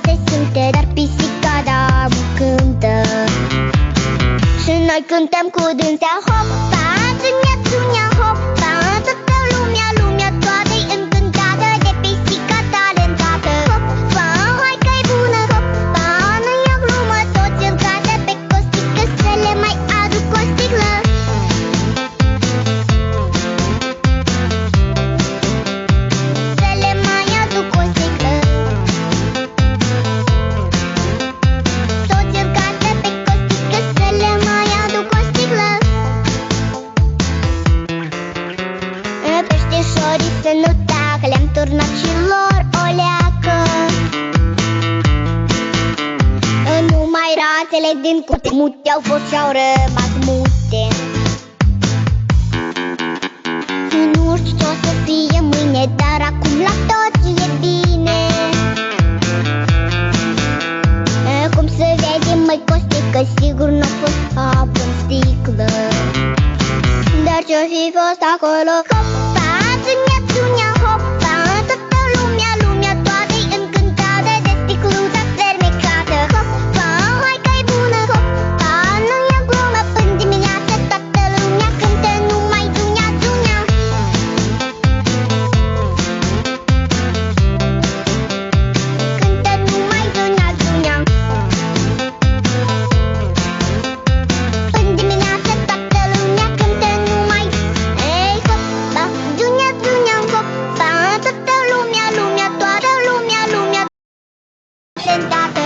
se simte, dar pisica da nu cântă. Și noi cântăm cu dânsea. Hopa, zunia, zunia, hopa, toată lumea, lumea toată-i încântată de pisica talentată. Hopa, hai că-i bună, hopa, nu-i o glumă, toți în casă pe costică să le mai aduc o sticlă. Să le mai aduc o sticlă. Toți în casă pe costică să le mai aduc o sticlă. Peștișorii să nu tacă, le-am turnat și lor o leacă. Numai rațele din curte mute au fost și-au rămas mute. Nu știu ce o să fie mâine, dar acum la toți e bine. Cum să vede, măi costică, sigur n-a fost apă în sticlă. Dar ce-o fi fost acolo? Hopa, zunia, zunia, hopa, toată lumea, lumea toată-i încântată de sticluța fermecată. Hopa, hai că-i bună, hopa, nu-i o glumă, până dimineață toată lumea cântă numai zunia, zunia. Cântă numai zunia, zunia. Până dimineață toată lumea cântă numai. Ei, hopa, zunia, zunia, hopa, toată lumea, lumea, toată lumea, lumea talentată.